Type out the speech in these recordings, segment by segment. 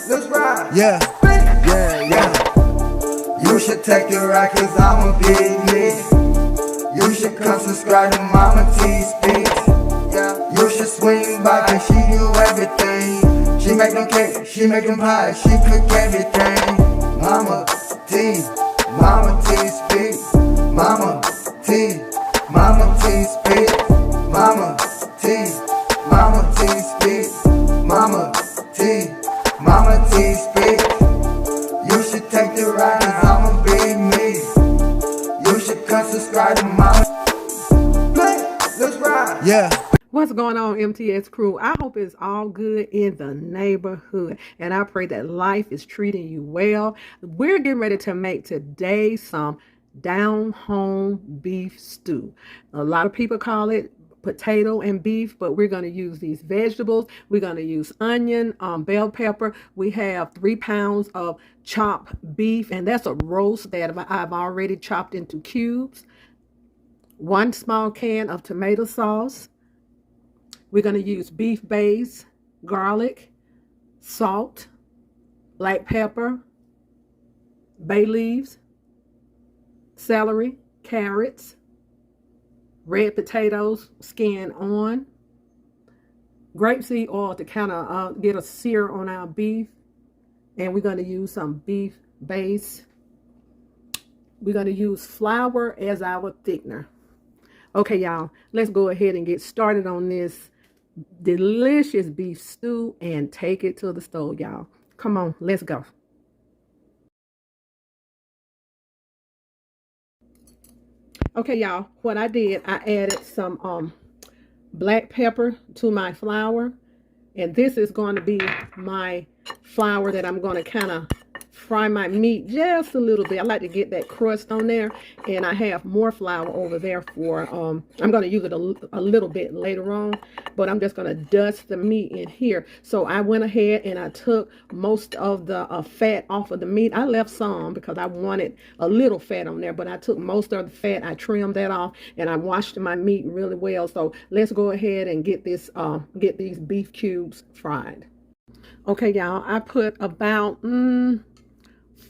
Let's ride. Yeah. You should take the ride, cause I'm a big nigga. You should come subscribe to Mama T's Speaks. You should swing by, cause she do everything. She make them cake, she make them pie, she cook everything. Mama T Speaks. Mama T Speaks. Mama T Speaks. Mama T Speaks. You should take the ride, cause I'm a big me. You should come subscribe to Mama. Let's ride. Yeah. What's going on, MTS crew? I hope it's all good in the neighborhood, and I pray that life is treating you well. We're getting ready to make today some down home beef stew. A lot of people call it potato and beef, but we're going to use these vegetables. We're going to use onion, bell pepper. We have 3 pounds of chopped beef, and that's a roast that I've already chopped into cubes. 1 small can of tomato sauce. We're going to use beef base, garlic, salt, black pepper, bay leaves, celery, carrots, red potatoes, skin on, grapeseed oil to kind of get a sear on our beef. And we're going to use some beef base. We're going to use flour as our thickener. Okay, y'all, let's go ahead and get started on this delicious beef stew and take it to the stove, y'all. Come on, let's go. Okay, y'all, what I did, I added some black pepper to my flour, and this is going to be my flour that I'm going to kind of fry my meat just a little bit. I like to get that crust on there, and I have more flour over there for I'm going to use it a little bit later on, but I'm just going to dust the meat in here. So I went ahead and I took most of the fat off of the meat. I left some because I wanted a little fat on there, but I took most of the fat. I trimmed that off, and I washed my meat really well. So let's go ahead and get these beef cubes fried. Okay, y'all, I put about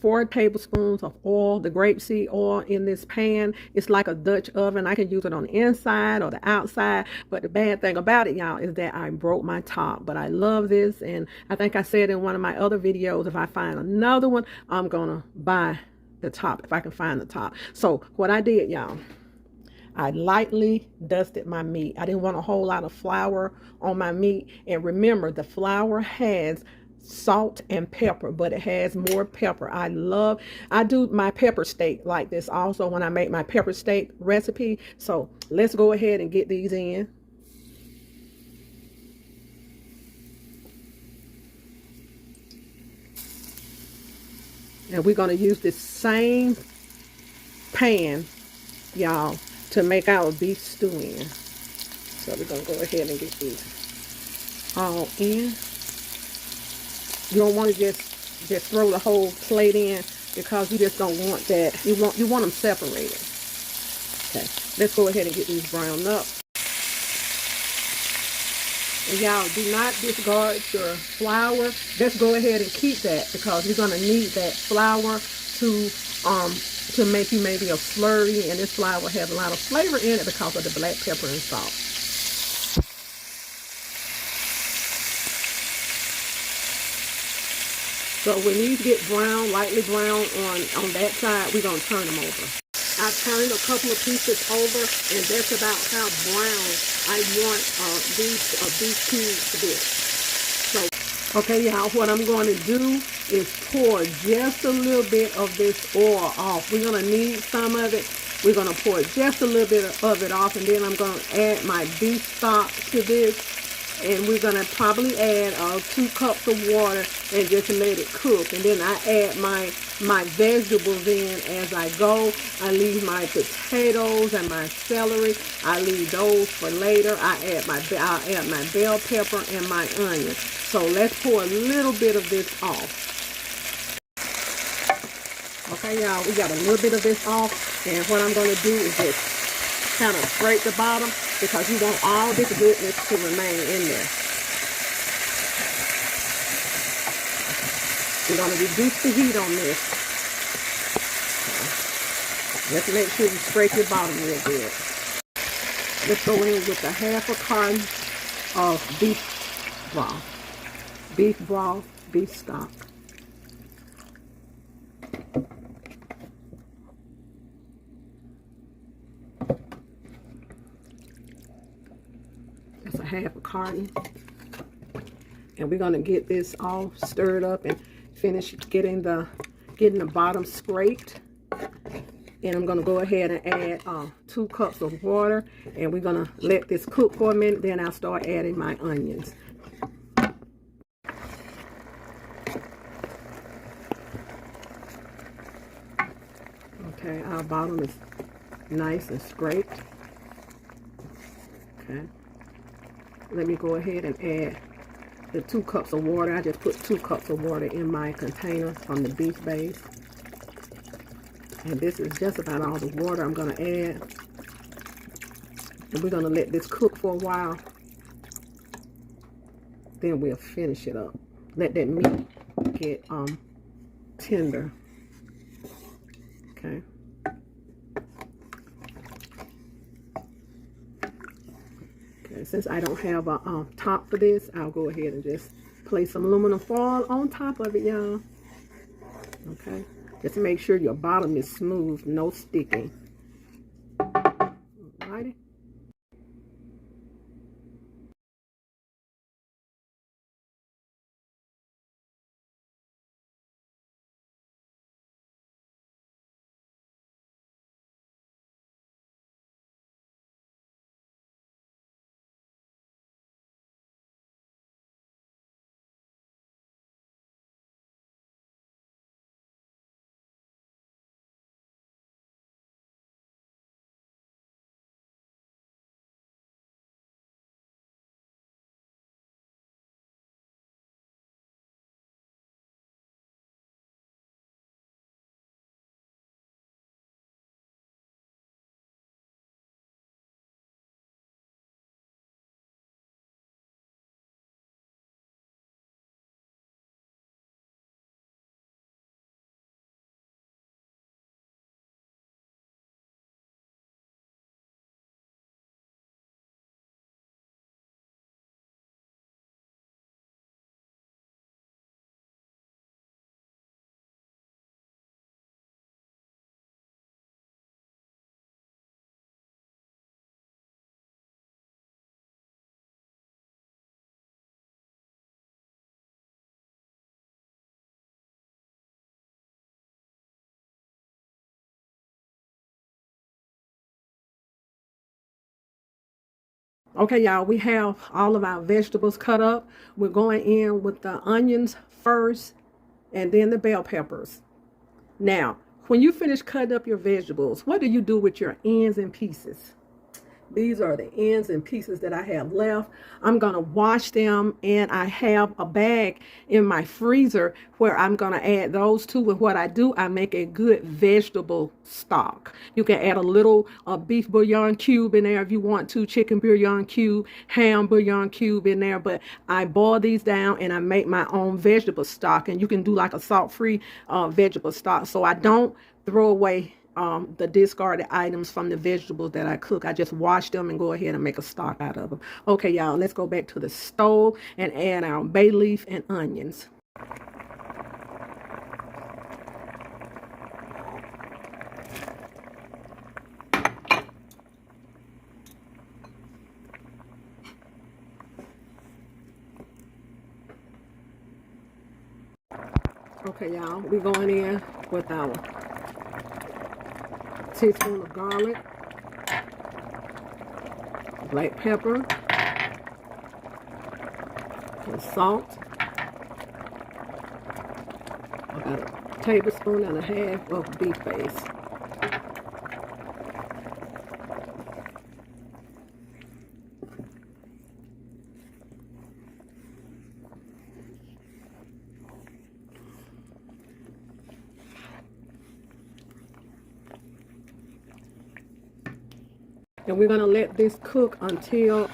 4 tablespoons of oil, the grapeseed oil, in this pan. It's like a Dutch oven. I can use it on the inside or the outside, but the bad thing about it, y'all, is that I broke my top. But I love this, and I think I said in one of my other videos, if I find another one, I'm gonna buy the top if I can find the top. So what I did, y'all, I lightly dusted my meat. I didn't want a whole lot of flour on my meat. And remember, the flour has salt and pepper, but it has more pepper. I do my pepper steak like this also when I make my pepper steak recipe. So let's go ahead and get these in. And we're going to use this same pan, y'all, to make our beef stew in. So we're going to go ahead and get these all in. You don't want to just throw the whole plate in, because you just don't want that. You want them separated. Okay, let's go ahead and get these browned up. And y'all, do not discard your flour. Let's go ahead and keep that, because you're gonna need that flour to make you maybe a slurry, and this flour has a lot of flavor in it because of the black pepper and salt. So when these get brown, lightly brown on that side, we're going to turn them over. I turned a couple of pieces over, and that's about how brown I want these beef cubes to be. So, okay, y'all, what I'm going to do is pour just a little bit of this oil off. We're going to need some of it. We're going to pour just a little bit of it off, and then I'm going to add my beef stock to this. And we're going to probably add 2 cups of water and just let it cook. And then I add my vegetables in as I go. I leave my potatoes and my celery. I leave those for later. I'll add my bell pepper and my onion. So let's pour a little bit of this off. Okay, y'all, we got a little bit of this off. And what I'm going to do is just kind of scrape the bottom, because you want all this goodness to remain in there. We're going to reduce the heat on this. Let's make sure you scrape your bottom real good. Let's go in with a half a carton of beef broth. Beef broth, beef stock. That's a half a carton. And we're going to get this all stirred up and finish getting the bottom scraped. And I'm going to go ahead and add 2 cups of water. And we're going to let this cook for a minute. Then I'll start adding my onions. Okay, our bottom is nice and scraped. Okay. Let me go ahead and add the 2 cups of water. I just put 2 cups of water in my container from the beef base. And this is just about all the water I'm going to add. And we're going to let this cook for a while. Then we'll finish it up. Let that meat get tender. Okay. Okay, since I don't have a top for this, I'll go ahead and just place some aluminum foil on top of it, y'all. Okay. Just make sure your bottom is smooth, no sticking. Alrighty. Okay, y'all, we have all of our vegetables cut up. We're going in with the onions first and then the bell peppers. Now, when you finish cutting up your vegetables, what do you do with your ends and pieces? These are the ends and pieces that I have left. I'm going to wash them, and I have a bag in my freezer where I'm going to add those two. And what I do, I make a good vegetable stock. You can add a little beef bouillon cube in there if you want to, chicken bouillon cube, ham bouillon cube in there. But I boil these down and I make my own vegetable stock. And you can do like a salt-free vegetable stock. So I don't throw away the discarded items from the vegetables that I cook. I just wash them and go ahead and make a stock out of them. Okay, y'all, let's go back to the stove and add our bay leaf and onions. Okay, y'all, we're going in with our teaspoon of garlic, black pepper, and salt. About a tablespoon and a half of beef base. And we're going to let this cook until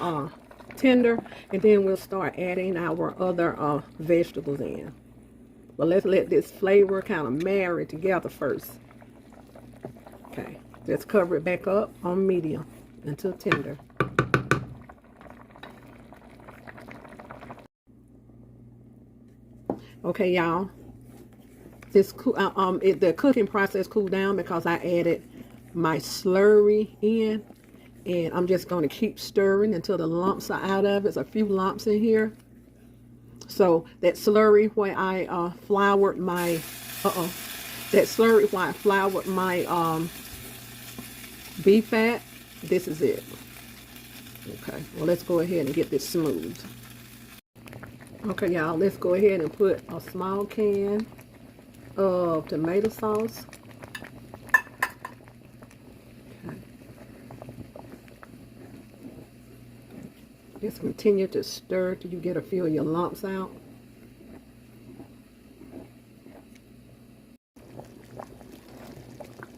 tender, and then we'll start adding our other vegetables in. But let's let this flavor kind of marry together first. Okay, let's cover it back up on medium until tender. Okay, y'all. The cooking process cooled down because I added my slurry in, and I'm just going to keep stirring until the lumps are out of it. There's a few lumps in here. So that slurry where I floured my beef fat, this is it. Okay, well, let's go ahead and get this smooth. Okay, y'all, let's go ahead and put a small can of tomato sauce. Okay. Just continue to stir till you get a few of your lumps out.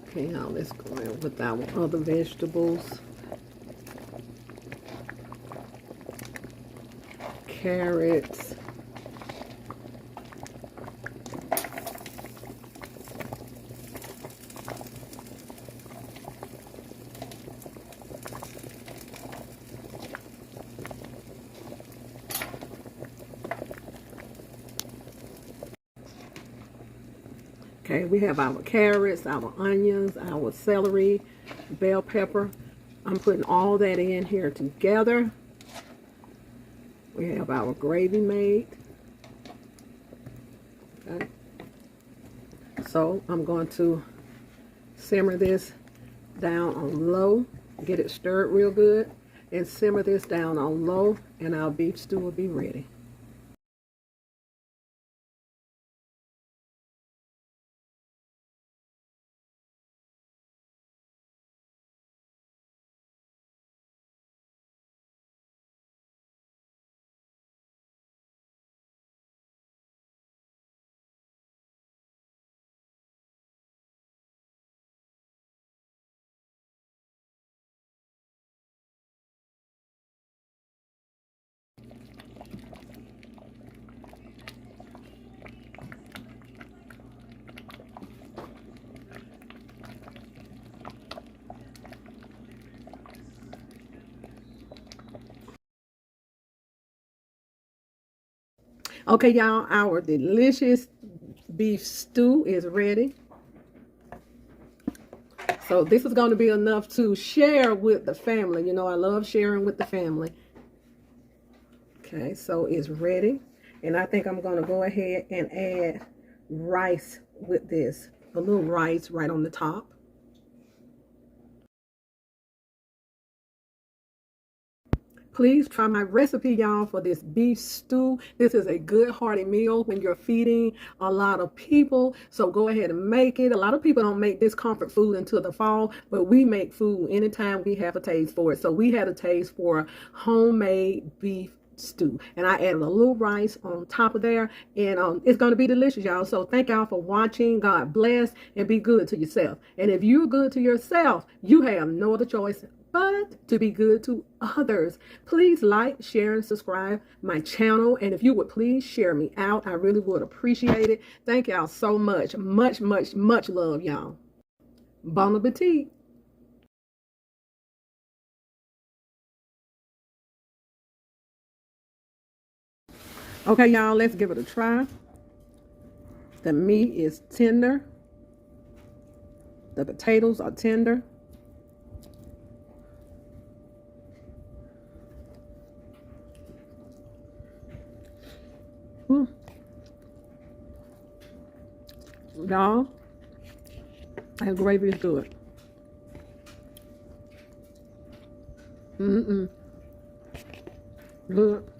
Okay, now let's go in with our other vegetables. Carrots. Okay, we have our carrots, our onions, our celery, bell pepper. I'm putting all that in here together. We have our gravy made. Okay. So I'm going to simmer this down on low, get it stirred real good, and simmer this down on low, and our beef stew will be ready. Okay, y'all, our delicious beef stew is ready. So this is going to be enough to share with the family. You know, I love sharing with the family. Okay, so it's ready. And I think I'm going to go ahead and add rice with this. A little rice right on the top. Please try my recipe, y'all, for this beef stew. This is a good hearty meal when you're feeding a lot of people. So go ahead and make it. A lot of people don't make this comfort food until the fall, but we make food anytime we have a taste for it. So we had a taste for homemade beef stew, and I added a little rice on top of there, and it's going to be delicious, y'all. So thank y'all for watching. God bless, and be good to yourself. And if you're good to yourself, you have no other choice but to be good to others. Please like, share, and subscribe my channel. And if you would please share me out, I really would appreciate it. Thank y'all so much. Much, much, much love, y'all. Bon appetit. Okay, y'all, let's give it a try. The meat is tender. The potatoes are tender. Y'all, that gravy is good. Good.